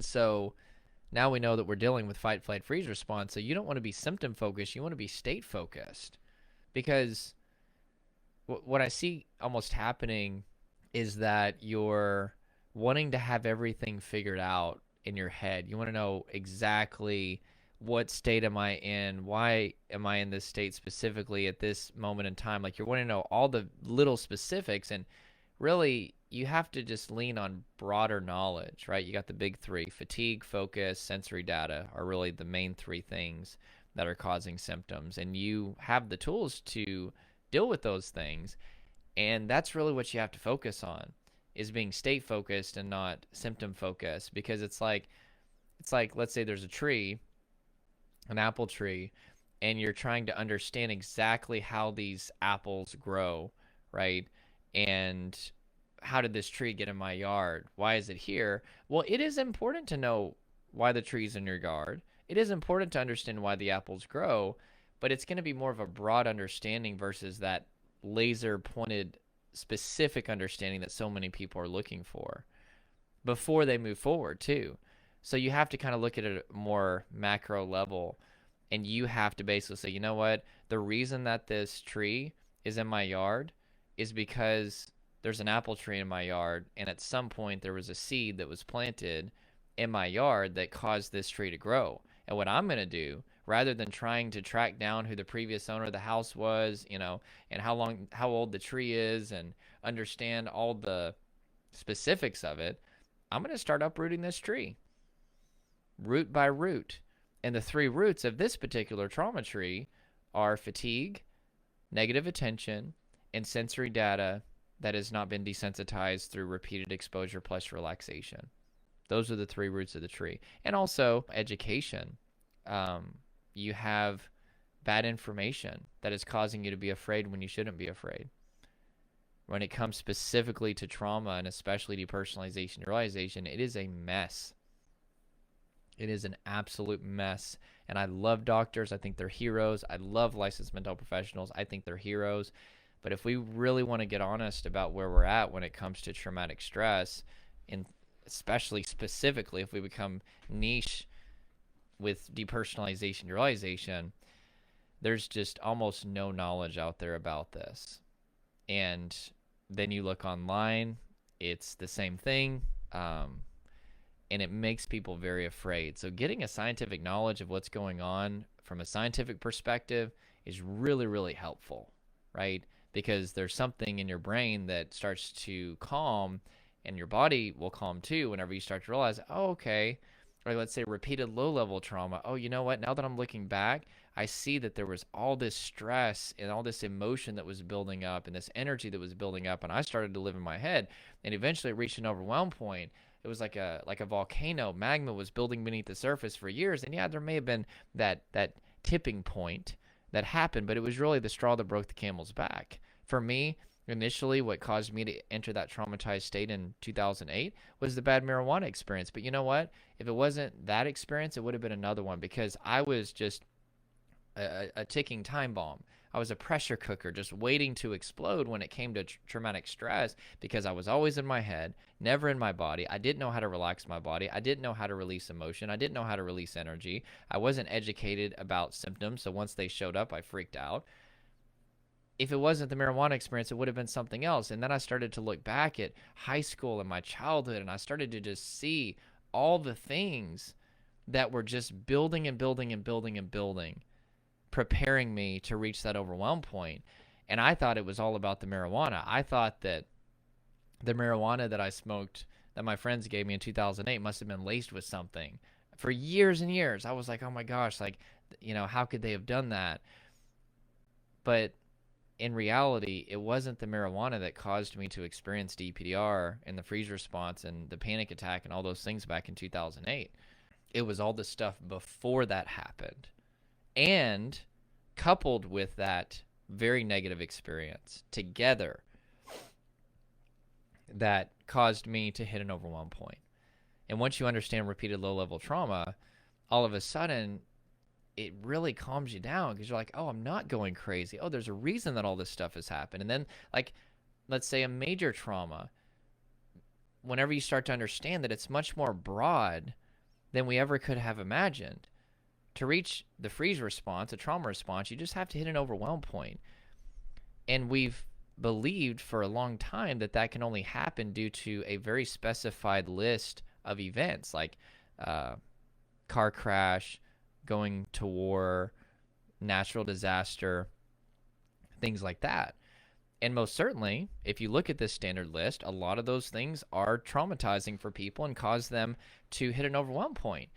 And so now we know that we're dealing with fight, flight, freeze response. So you don't want to be symptom focused. You want to be state focused, because what I see almost happening is that you're wanting to have everything figured out in your head. You want to know exactly what state am I in? Why am I in this state specifically at this moment in time? Like, you're wanting to know all the little specifics, and really you have to just lean on broader knowledge, right? You got the big three: fatigue, focus, sensory data are really the main three things that are causing symptoms, and you have the tools to deal with those things. And that's really what you have to focus on, is being state focused and not symptom focused. Because it's like let's say there's a tree, an apple tree, and you're trying to understand exactly how these apples grow, right? And how did this tree get in my yard? Why is it here? Well, it is important to know why the tree's in your yard. It is important to understand why the apples grow, but it's going to be more of a broad understanding versus that laser pointed specific understanding that so many people are looking for before they move forward too. So you have to kind of look at it at a more macro level, and you have to basically say, you know what, the reason that this tree is in my yard is because there's an apple tree in my yard, and at some point there was a seed that was planted in my yard that caused this tree to grow. And what I'm going to do, rather than trying to track down who the previous owner of the house was, and how old the tree is, and understand all the specifics of it, I'm going to start uprooting this tree, root by root. And the three roots of this particular trauma tree are fatigue, negative attention, and sensory data that has not been desensitized through repeated exposure plus relaxation. Those are the three roots of the tree. And also education. You have bad information that is causing you to be afraid when you shouldn't be afraid. When it comes specifically to trauma, and especially depersonalization, neuralization, it is a mess. It is an absolute mess. And I love doctors. I think they're heroes. I love licensed mental professionals. I think they're heroes. But if we really want to get honest about where we're at when it comes to traumatic stress, and especially specifically if we become niche with depersonalization, neuralization, there's just almost no knowledge out there about this. And then you look online, it's the same thing. And it makes people very afraid. So getting a scientific knowledge of what's going on from a scientific perspective is really, really helpful, right? Because there's something in your brain that starts to calm, and your body will calm too whenever you start to realize, oh, okay, or let's say repeated low-level trauma. Oh, you know what? Now that I'm looking back, I see that there was all this stress and all this emotion that was building up and this energy that was building up, and I started to live in my head, and eventually it reached an overwhelm point. It was like a volcano. Magma was building beneath the surface for years, and yeah, there may have been that tipping point that happened, but it was really the straw that broke the camel's back. For me, initially, what caused me to enter that traumatized state in 2008 was the bad marijuana experience. But you know what? If it wasn't that experience, it would have been another one, because I was just a ticking time bomb. I was a pressure cooker just waiting to explode when it came to traumatic stress, because I was always in my head, never in my body. I didn't know how to relax my body. I didn't know how to release emotion. I didn't know how to release energy. I wasn't educated about symptoms, so once they showed up, I freaked out. If it wasn't the marijuana experience, it would have been something else. And then I started to look back at high school and my childhood, and I started to just see all the things that were just building and building and building and building, preparing me to reach that overwhelm point. And I thought it was all about the marijuana. I thought that the marijuana that I smoked, that my friends gave me in 2008, must have been laced with something. For years and years, I was like, oh my gosh, like, how could they have done that? But in reality, it wasn't the marijuana that caused me to experience DPDR and the freeze response and the panic attack and all those things back in 2008. It was all the stuff before that happened, and coupled with that very negative experience together, that caused me to hit an overwhelm point. And once you understand repeated low-level trauma, all of a sudden it really calms you down, because you're like, oh, I'm not going crazy. Oh, there's a reason that all this stuff has happened. And then, like, let's say a major trauma, whenever you start to understand that it's much more broad than we ever could have imagined. To reach the freeze response, a trauma response, you just have to hit an overwhelm point. And we've believed for a long time that that can only happen due to a very specified list of events like car crash, going to war, natural disaster, things like that. And most certainly, if you look at this standard list, a lot of those things are traumatizing for people and cause them to hit an overwhelm point.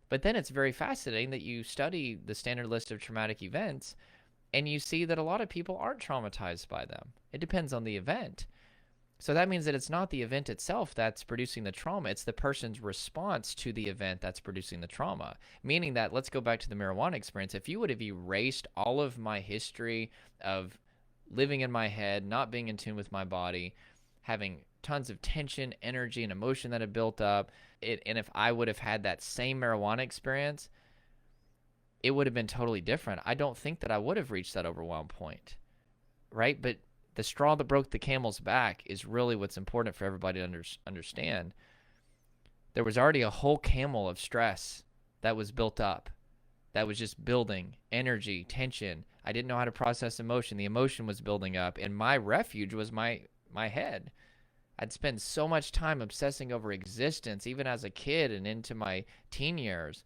But then it's very fascinating that you study the standard list of traumatic events and you see that a lot of people aren't traumatized by them. It depends on the event. So that means that it's not the event itself that's producing the trauma, it's the person's response to the event that's producing the trauma. Meaning that, let's go back to the marijuana experience. If you would have erased all of my history of living in my head, not being in tune with my body, having tons of tension, energy, and emotion that had built up, and if I would have had that same marijuana experience, it would have been totally different. I don't think that I would have reached that overwhelm point, right? But the straw that broke the camel's back is really what's important for everybody to understand. There was already a whole camel of stress that was built up, that was just building energy, tension. I didn't know how to process emotion. The emotion was building up, and my refuge was my head. I'd spend so much time obsessing over existence, even as a kid and into my teen years,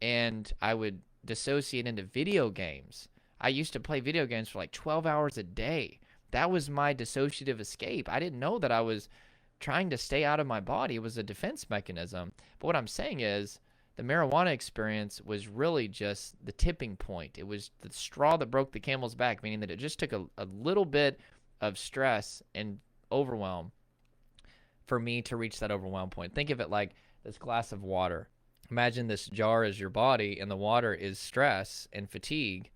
and I would dissociate into video games. I used to play video games for like 12 hours a day. That was my dissociative escape. I didn't know that I was trying to stay out of my body. It was a defense mechanism. But what I'm saying is the marijuana experience was really just the tipping point. It was the straw that broke the camel's back, meaning that it just took a little bit of stress and overwhelm for me to reach that overwhelm point. Think of it like this glass of water. Imagine this jar is your body and the water is stress and fatigue.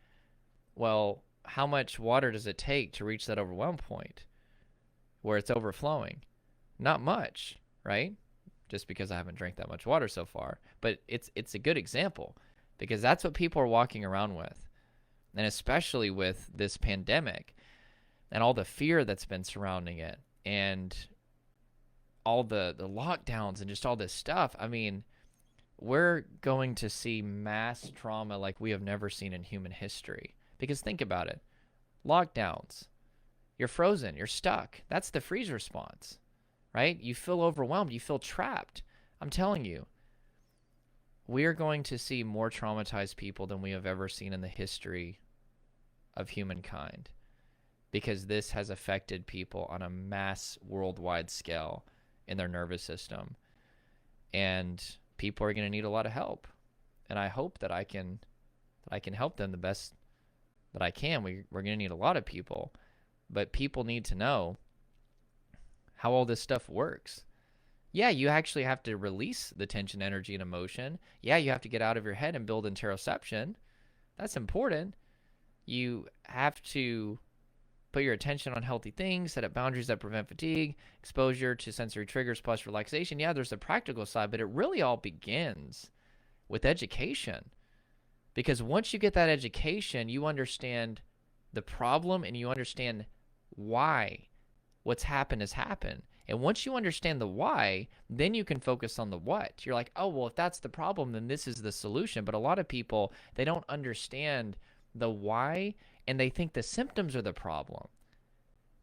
Well, how much water does it take to reach that overwhelm point where it's overflowing? Not much, right? Just because I haven't drank that much water so far. But it's a good example because that's what people are walking around with. And especially with this pandemic and all the fear that's been surrounding it and all the lockdowns and just all this stuff. I mean, we're going to see mass trauma like we have never seen in human history. Because think about it. Lockdowns. You're frozen. You're stuck. That's the freeze response, right? You feel overwhelmed. You feel trapped. I'm telling you, we're going to see more traumatized people than we have ever seen in the history of humankind because this has affected people on a mass worldwide scale in their nervous system. And people are going to need a lot of help. And I hope that I can help them the best that I can. We're going to need a lot of people, but people need to know how all this stuff works. Yeah, you actually have to release the tension, energy, and emotion. Yeah, you have to get out of your head and build interoception. That's important. You have to put your attention on healthy things, set up boundaries that prevent fatigue, exposure to sensory triggers plus relaxation. Yeah, there's the practical side, but it really all begins with education. Because once you get that education, you understand the problem and you understand why what's happened has happened. And once you understand the why, then you can focus on the what. You're like, oh, well, if that's the problem, then this is the solution. But a lot of people, they don't understand the why, and they think the symptoms are the problem.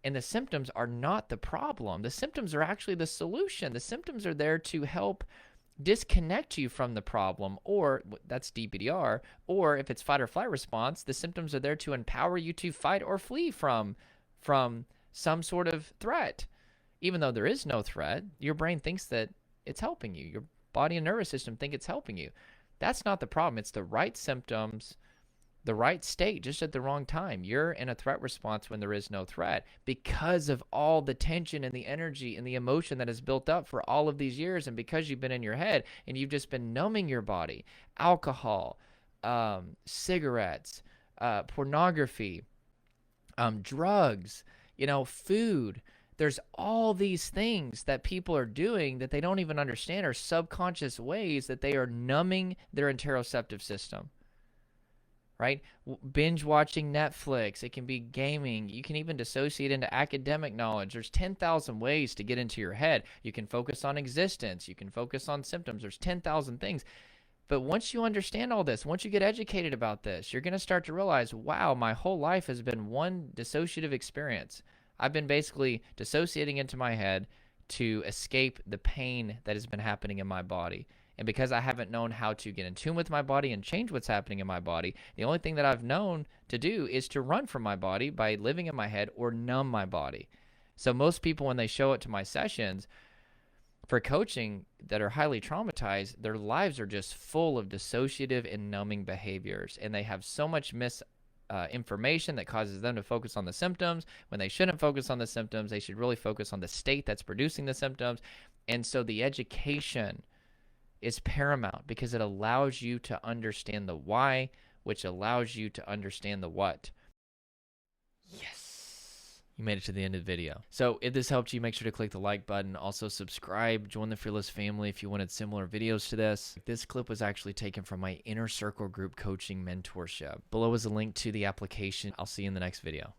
And the symptoms are not the problem. The symptoms are actually the solution. The symptoms are there to help disconnect you from the problem, or that's DPDR, or if it's fight or flight response, the symptoms are there to empower you to fight or flee from some sort of threat. Even though there is no threat, your brain thinks that it's helping you. Your body and nervous system think it's helping you. That's not the problem. It's the right symptoms, the right state, just at the wrong time. You're in a threat response when there is no threat because of all the tension and the energy and the emotion that has built up for all of these years, and because you've been in your head and you've just been numbing your body. Alcohol, cigarettes, pornography, drugs, food. There's all these things that people are doing that they don't even understand are subconscious ways that they are numbing their interoceptive system. right? Binge watching Netflix. It can be gaming. You can even dissociate into academic knowledge. There's 10,000 ways to get into your head. You can focus on existence. You can focus on symptoms. There's 10,000 things. But once you understand all this, once you get educated about this, you're going to start to realize, wow, my whole life has been one dissociative experience. I've been basically dissociating into my head to escape the pain that has been happening in my body. And because I haven't known how to get in tune with my body and change what's happening in my body, the only thing that I've known to do is to run from my body by living in my head or numb my body. So most people, when they show it to my sessions for coaching that are highly traumatized, their lives are just full of dissociative and numbing behaviors. And they have so much information that causes them to focus on the symptoms when they shouldn't focus on the symptoms. They should really focus on the state that's producing the symptoms. And so the education is paramount because it allows you to understand the why, which allows you to understand the what. Yes. You made it to the end of the video. So if this helped you, make sure to click the like button. Also subscribe, join the Fearless family if you wanted similar videos to this. This clip was actually taken from my Inner Circle group coaching mentorship. Below is a link to the application. I'll see you in the next video.